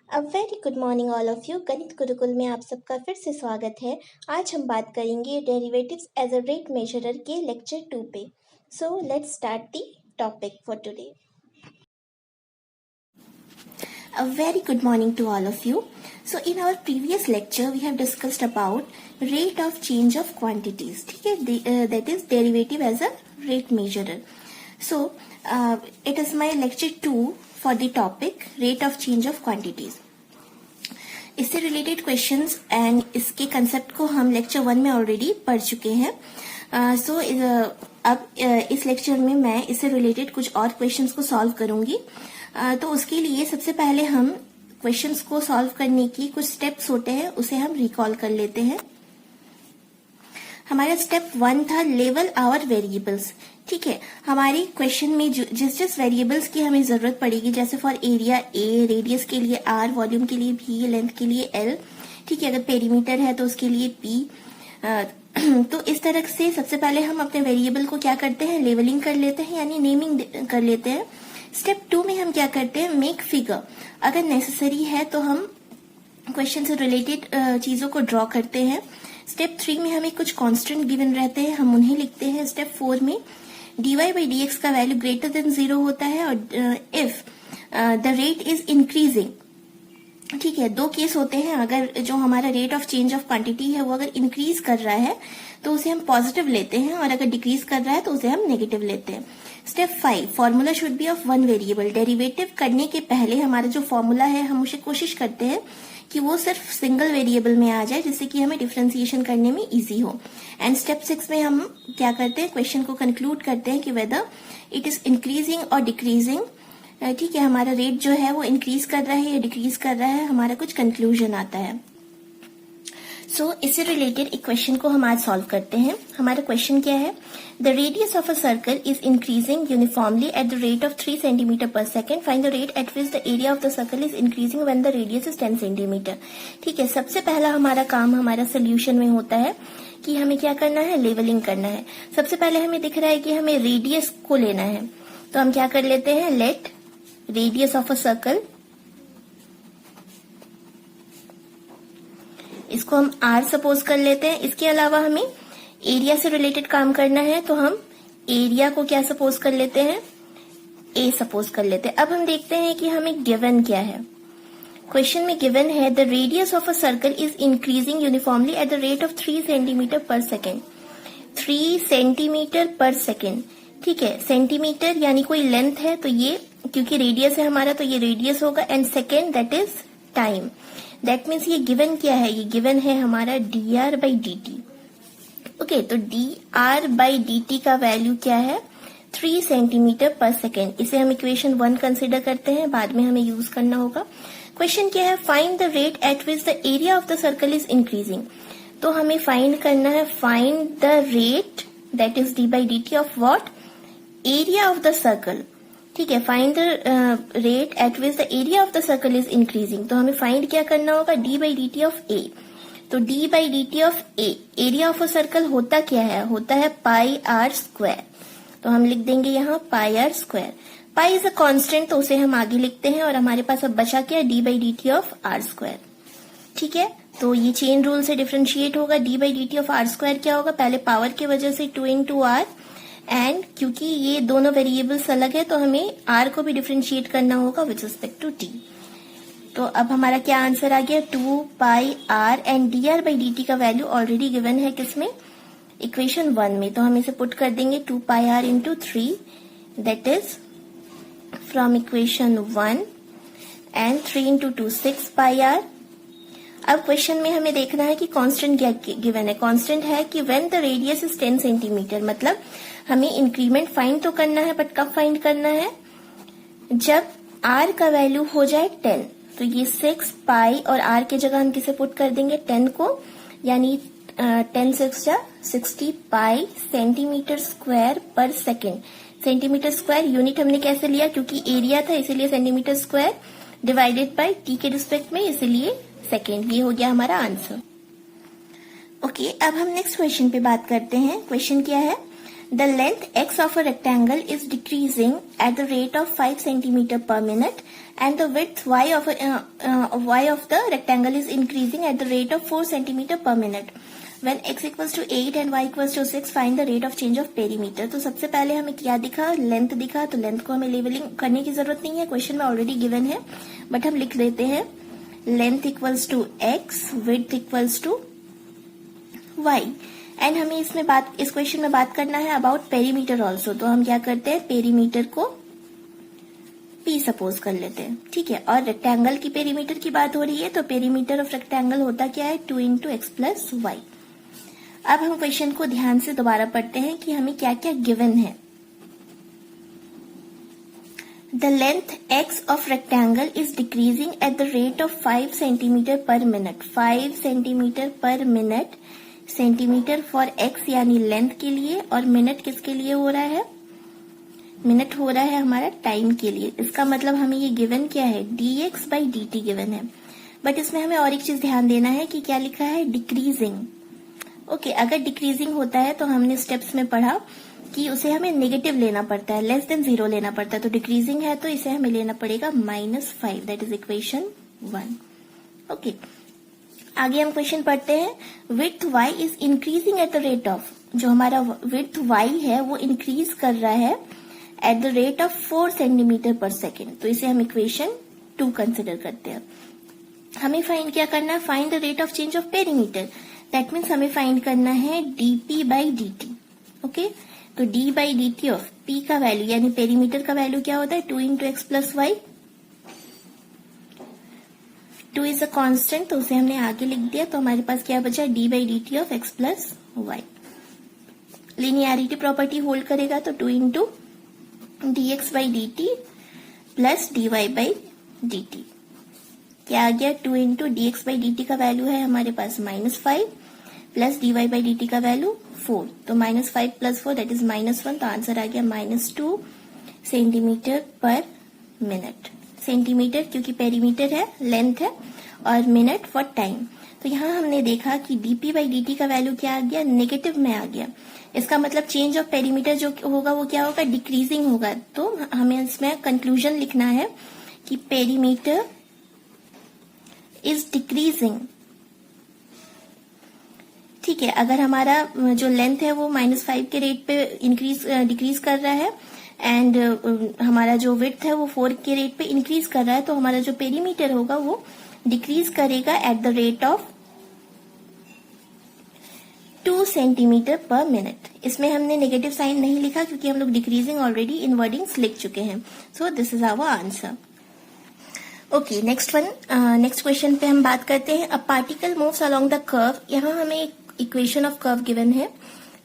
A very good morning all of you. गणित गुरुकुल में आप सबका फिर से स्वागत है। आज हम बात करेंगे डेरिवेटिव्स एज अ रेट मेजरर के लेक्चर 2 पे। So let's start the topic for today. A very good morning to all of you. So in our previous lecture we have discussed about rate of change of quantities. ठीक है, that is derivative as a rate measurer. So it is my lecture 2 for the topic rate of change of quantities. इससे related questions and इसके concept को हम lecture 1 में already पढ़ चुके हैं। सो अब इस लेक्चर में मैं इससे रिलेटेड कुछ और क्वेश्चंस को सॉल्व करूंगी। तो उसके लिए सबसे पहले हम क्वेश्चंस को सॉल्व करने की कुछ स्टेप्स होते हैं, उसे हम रिकॉल कर लेते हैं। हमारा स्टेप 1 था लेवल आवर वेरिएबल्स। ठीक है, हमारे क्वेश्चन में जिस वेरिएबल्स की हमें जरूरत पड़ेगी, जैसे फॉर एरिया ए, रेडियस के लिए आर, वॉल्यूम के लिए भी, लेंथ के लिए एल, ठीक है, अगर पेरीमीटर है तो उसके लिए पी। तो इस तरह से सबसे पहले हम अपने वेरिएबल को क्या करते हैं, लेवलिंग कर लेते हैं, यानी नेमिंग कर लेते हैं। स्टेप 2 में हम क्या करते हैं, मेक फिगर। अगर नेसेसरी है तो हम क्वेश्चन से रिलेटेड चीजों को ड्रॉ करते हैं। स्टेप 3 में हमें कुछ कांस्टेंट गिवन रहते हैं, हम उन्हें लिखते हैं। स्टेप 4 में dy by dx का वैल्यू ग्रेटर देन 0 होता है और if the rate is increasing. ठीक है, दो केस होते हैं। अगर जो हमारा rate of change of quantity है वो अगर इंक्रीज कर रहा है तो उसे हम पॉजिटिव लेते हैं, और अगर डिक्रीज कर रहा है तो उसे हम नेगेटिव लेते हैं। Step 5, formula should be of one variable. Derivative करने के पहले हमारा जो फॉर्मूला है हम उसे कोशिश करते हैं कि वो सिर्फ सिंगल वेरिएबल में आ जाए, जिससे कि हमें डिफरेंशिएशन करने में इजी हो। एंड स्टेप 6 में हम क्या करते हैं, क्वेश्चन को कंक्लूड करते हैं कि वेदर इट इज इंक्रीजिंग और डिक्रीजिंग। ठीक है, हमारा रेट जो है वो इंक्रीज कर रहा है या डिक्रीज कर रहा है, हमारा कुछ कंक्लूजन आता है। सो इससे रिलेटेड एक क्वेश्चन को हम आज सॉल्व करते हैं। हमारा क्वेश्चन क्या है, the radius of a circle is increasing uniformly at the rate of 3 centimetre per second. Find the rate at which the area of the circle is increasing when the radius is 10 centimetre. ठीक है, सबसे पहला हमारा काम हमारा solution में होता है कि हमें क्या करना है, लेवलिंग करना है। सबसे पहले हमें दिख रहा है कि हमें रेडियस को लेना है, तो हम क्या कर लेते हैं, let radius of a circle, इसको हम r सपोज कर लेते हैं। इसके अलावा हमें एरिया से रिलेटेड काम करना है, तो हम एरिया को क्या सपोज कर लेते हैं, a सपोज कर लेते हैं। अब हम देखते हैं कि हमें गिवन क्या है। क्वेश्चन में गिवन है the radius of a circle is increasing uniformly at the rate of 3 centimetre per second. 3 centimetre per second. ठीक है, सेंटीमीटर यानी कोई लेंथ है, तो ये क्योंकि रेडियस है हमारा तो ये रेडियस होगा, and second that is time. That means ये गिवन क्या है, ये गिवन है हमारा dr by dt। ओके, तो dr by dt का वैल्यू क्या है, 3 सेंटीमीटर पर सेकेंड। इसे हम इक्वेशन 1 कंसिडर करते हैं, बाद में हमें यूज करना होगा। क्वेश्चन क्या है, find the rate at which the area of the circle is increasing. तो हमें फाइंड करना है, find the rate that is d by dt of what, area of the circle. ठीक है, find the rate at which the area of the circle is increasing. तो हमें find क्या करना होगा, d by dt of a। तो d by dt of a, area of a circle होता क्या है, होता है पाई आर स्क्वायर। तो हम लिख देंगे यहाँ pi R square. Pi is a constant, तो उसे हम आगे लिखते हैं, और हमारे पास अब बचा क्या, d by dt of r square. ठीक है, तो ये चेन रूल से डिफरेंशिएट होगा। d by dt of r square क्या होगा, पहले पावर की वजह से 2 into r, एंड क्योंकि ये दोनों वेरिएबल्स अलग है तो हमें r को भी डिफरेंशिएट करना होगा विथ रिस्पेक्ट टू t। तो अब हमारा क्या आंसर आ गया, 2 पाई r, and dr by dt का वैल्यू ऑलरेडी गिवन है किसमें, इक्वेशन 1 में। तो हम इसे पुट कर देंगे 2 पाई r into 3, that is from equation 1, and 3 into 2 6 pi r। अब क्वेश्चन में हमें देखना है कि कांस्टेंट क्या गिवन है। कांस्टेंट है कि when the radius is 10 centimetre, मतलब हमें इंक्रीमेंट फाइंड तो करना है, बट कब फाइंड करना है, जब r का वैल्यू हो जाए 10। तो ये 6 पाई और r के जगह हम किसे पुट कर देंगे, 10 को, यानी 10 6 जा 60 पाई सेंटीमीटर स्क्वायर पर सेकेंड। सेंटीमीटर स्क्वायर यूनिट हमने कैसे लिया, क्योंकि एरिया था इसीलिए centimetre square, divided by t के रिस्पेक्ट में, इसीलिए सेकेंड। ये हो गया हमारा आंसर। ओके, अब हम नेक्स्ट क्वेश्चन पे बात करते हैं। क्वेश्चन क्या है, the length x of a rectangle is decreasing at the rate of 5 centimeter per minute and the width y of the rectangle is increasing at the rate of 4 centimeter per minute. When x equals to 8 and y equals to 6, find the rate of change of perimeter. तो सबसे पहले हमें क्या दिखा, length दिखा, तो length को हमें लेवलिंग करने की जरूरत नहीं है, क्वेश्चन में ऑलरेडी गिवन है, बट हम लिख देते हैं length equals to x, width equals to y. And हमें इस क्वेश्चन में बात करना है अबाउट पेरीमीटर ऑल्सो. तो हम क्या करते हैं, पेरीमीटर को P सपोज कर लेते हैं, ठीक है. और रेक्टेंगल की पेरीमीटर की बात हो रही है, तो पेरीमीटर ऑफ रेक्टेंगल होता क्या है, 2 इंटू एक्स प्लस वाई. अब हम क्वेश्चन को ध्यान से दोबारा पढ़ते हैं कि हमें क्या क्या गिवन है. The length x of rectangle is decreasing eight the rate of 5 centimetre पर मिनट. 5 सेंटीमीटर पर मिनट, सेंटीमीटर फॉर x यानी लेंथ के लिए, और मिनट किसके लिए हो रहा है, मिनट हो रहा है हमारा टाइम के लिए. इसका मतलब हमें ये गिवन क्या है, dx बाई dt गिवन है. बट इसमें हमें और एक चीज ध्यान देना है कि क्या लिखा है, डिक्रीजिंग. ओके, अगर डिक्रीजिंग होता है तो हमने स्टेप्स में पढ़ा कि उसे हमें नेगेटिव लेना पड़ता है, लेस देन 0 लेना पड़ता है. तो डिक्रीजिंग है तो इसे हमें लेना पड़ेगा -5, दैट इज इक्वेशन 1. ओके, आगे हम क्वेश्चन पढ़ते हैं. Width y is increasing at the rate of, जो हमारा विड्थ y है वो इंक्रीज कर रहा है eight the rate of 4 centimetre per second. तो इसे हम इक्वेशन 2 कंसिडर करते हैं. हमें फाइंड क्या करना है, find the rate of change of perimeter. That means हमें फाइंड करना है dp बाई dt. ओके, तो d by dt of p का वैल्यू यानी पेरीमीटर का वैल्यू क्या होता है, 2 into x plus y. 2 is a constant, तो उसे हमने आगे लिख दिया. तो हमारे पास क्या बचा, d by dt of x plus y. Linearity property hold करेगा, तो 2 into dx by dt plus dy by dt. क्या आ गया, 2 इंटू dx बाई dt का वैल्यू है हमारे पास -5 प्लस dy बाई dt का वैल्यू 4. तो -5 प्लस 4 दैट इज -1. तो आंसर आ गया -2 सेंटीमीटर पर मिनट. सेंटीमीटर क्योंकि पेरीमीटर है, लेंथ है, और मिनट फॉर टाइम. तो यहाँ हमने देखा कि dp बाई dt का वैल्यू क्या आ गया, नेगेटिव में आ गया. इसका मतलब चेंज ऑफ पेरीमीटर जो होगा वो क्या होगा, डिक्रीजिंग होगा. तो हमें इसमें कंक्लूजन लिखना है कि पेरीमीटर इज डिक्रीजिंग. ठीक है, अगर हमारा जो लेंथ है वो -5 के रेट पे डिक्रीज कर रहा है एंड हमारा जो विड्थ है वो 4 के रेट पे इंक्रीज कर रहा है, तो हमारा जो पेरीमीटर होगा वो डिक्रीज करेगा eight the rate of 2 centimetre पर मिनट. इसमें हमने नेगेटिव साइन नहीं लिखा क्योंकि हम लोग डिक्रीजिंग ऑलरेडी इन वर्डिंग्स लिख चुके हैं. So this is our answer. Okay, next question पे हम बात करते हैं. A particle moves along the curve. यहाँ हमें एक इक्वेशन ऑफ कर्व गिवन है,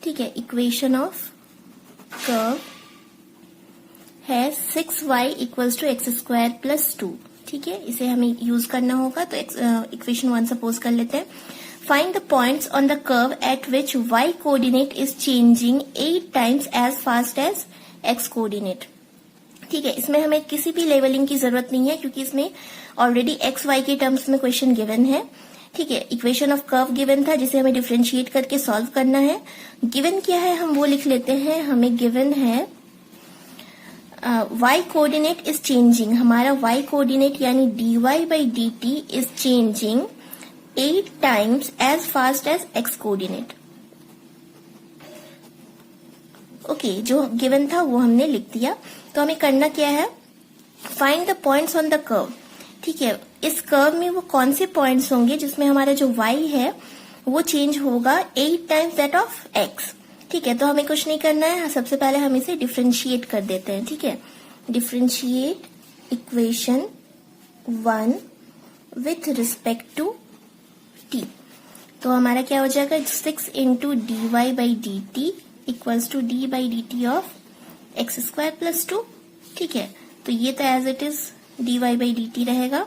ठीक है. इक्वेशन ऑफ कर्व है 6y equals to x square plus 2. ठीक है, इसे हमें यूज करना होगा. तो इक्वेशन 1 सपोज कर लेते हैं. Find the points on the curve at which y coordinate is changing 8 times as fast as x coordinate. ठीक है, इसमें हमें किसी भी लेवलिंग की जरूरत नहीं है क्योंकि इसमें ऑलरेडी एक्स वाई के टर्म्स में क्वेश्चन गिवन है. ठीक है, इक्वेशन ऑफ कर्व गिवन था जिसे हमें डिफरेंशिएट करके सॉल्व करना है. गिवन क्या है हम वो लिख लेते हैं. हमें गिवन है y कोऑर्डिनेट इज चेंजिंग. हमारा y कोऑर्डिनेट यानी dy by dt is changing 8 times as fast as x coordinate. Okay, जो गिवन था वो हमने लिख दिया. तो हमें करना क्या है, find the points on the curve. ठीक है, इस कर्व में वो कौन से पॉइंट्स होंगे जिसमें हमारा जो y है वो चेंज होगा 8 टाइम्स दैट ऑफ x. ठीक है, तो हमें कुछ नहीं करना है. सबसे पहले हम इसे डिफरेंशिएट कर देते हैं. ठीक है, differentiate equation 1 with respect to t. तो हमारा क्या हो जाएगा, 6 into dy by d t equals to d by d t of x square plus 2. ठीक है, तो ये तो as it is dy by d t रहेगा.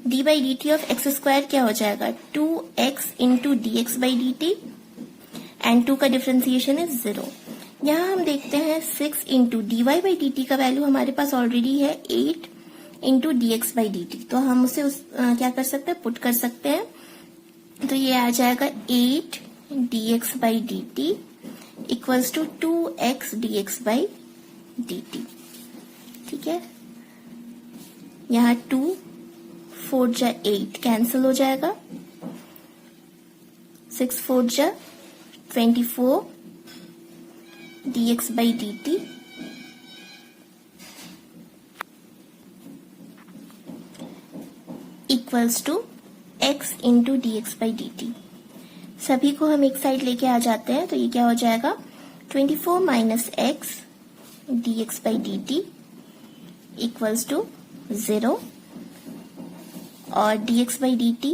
d by d t of x square क्या हो जाएगा, 2x into d x by d t and 2 का डिफरेंशिएशन इज 0. यहाँ हम देखते हैं 6 into dy by d T का वैल्यू हमारे पास ऑलरेडी है 8 into d x by d T. तो हम उसे क्या कर सकते हैं, पुट कर सकते हैं. तो ये आ जाएगा 8 dx by d t equals to 2x dx by dt। ठीक है, यहाँ 2 4 जा 8 कैंसिल हो जाएगा, 6 4 जा 24 dx by dt equals to x into d x by d t. सभी को हम एक साइड लेके आ जाते हैं, तो ये क्या हो जाएगा 24 minus x d x by d t equals to 0 और d x by d t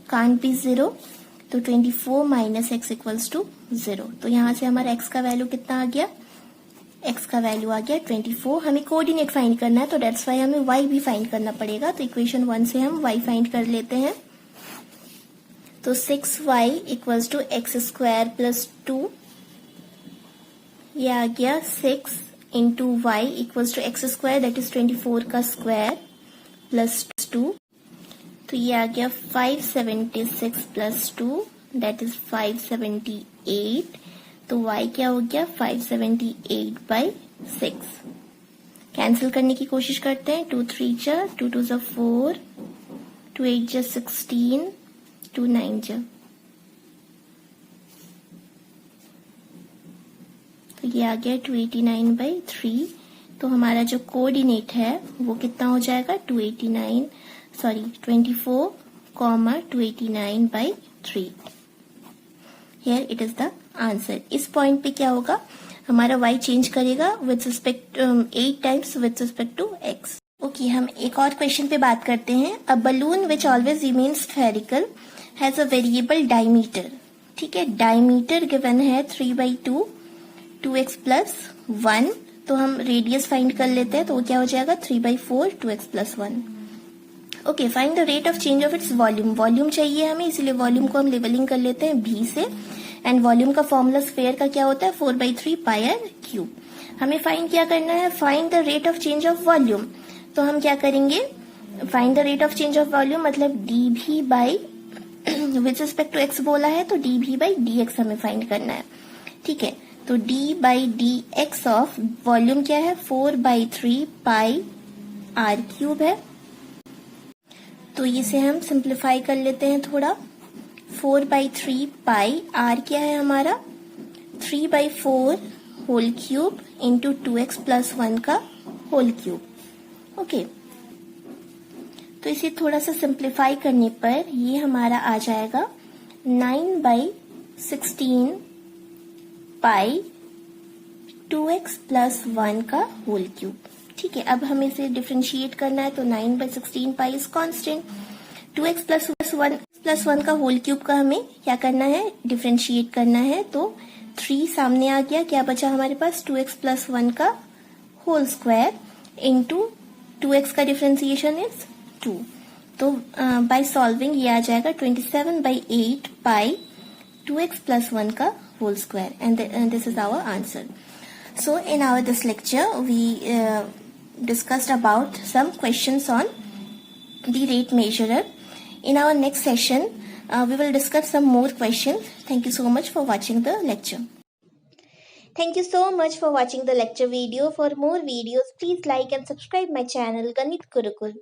can't be 0, तो 24 माइनस एक्स इक्वल्स टू 0। तो यहां से हमारा x का वैल्यू कितना आ गया, x का वैल्यू आ गया 24। हमें कोऑर्डिनेट फाइंड करना है, तो डेट्स वाई हमें y भी फाइंड करना पड़ेगा। तो इक्वेशन 1 से हम y फाइंड कर लेते हैं। तो 6y equals to x square plus 2, ये आ गया 6 into y equals to x square that is 24 का स्क्वायर प्लस 2, तो ये आ गया 576 प्लस 2 दैट इज 578। तो y क्या हो गया 578 बाई 6। कैंसिल करने की कोशिश करते हैं, 2 3 जा 2 2 जा 4, 2 8 जा 16, 2 9 जा, तो ये आ गया 289 बाई 3। तो हमारा जो कोऑर्डिनेट है वो कितना हो जाएगा 24, 289 by 3। Here it is the answer. इस पॉइंट पे क्या होगा, हमारा y चेंज करेगा with respect 8 times with respect to x। Okay, हम एक और क्वेश्चन पे बात करते हैं। A balloon which always remain spherical has a variable diameter. ठीक है, डायमीटर गिवन है 3/2 2x प्लस 1। तो हम रेडियस फाइंड कर लेते हैं, तो वो क्या हो जाएगा 3/4 2x plus 1। Okay, find the rate of change of its volume. Volume चाहिए हमें, इसलिए वॉल्यूम को हम लेवलिंग कर लेते हैं v से। एंड वॉल्यूम का फॉर्मूला स्फेयर का क्या होता है 4/3 पाई आर क्यूब। हमें फाइंड क्या करना है, find the rate of change of volume. तो हम क्या करेंगे, find the rate of change of volume मतलब dv by with respect to x बोला है, तो dv बाई dx हमें फाइंड करना है। ठीक है, तो d by dx of volume क्या है 4/3 पाई आर क्यूब है। तो इसे हम सिंप्लीफाई कर लेते हैं थोड़ा। 4/3 पाई आर क्या है हमारा 3/4 whole cube into 2x plus 1 का होल क्यूब। ओके, तो इसे थोड़ा सा सिंप्लीफाई करने पर ये हमारा आ जाएगा 9/16 पाई 2x प्लस 1 का होल क्यूब। ठीक है, अब हमें इसे डिफरेंशिएट करना है, तो 9/16 pi is constant, 2x plus 1 का होल क्यूब का हमें क्या करना है, डिफरेंशिएट करना है। तो 3 सामने आ गया, क्या बचा हमारे पास 2x प्लस 1 का होल स्क्वायर इंटू 2x का डिफरेंशिएशन इज 2। तो बाय सॉल्विंग ये आ जाएगा 27/8 पाई 2x प्लस 1 का whole square, and this is our answer. So in our this lecture we discussed about some questions on the rate measurer. In our next session we will discuss some more questions. Thank you so much for watching the lecture. Thank you so much for watching the lecture video. For more videos please like and subscribe my channel Ganit Gurukul.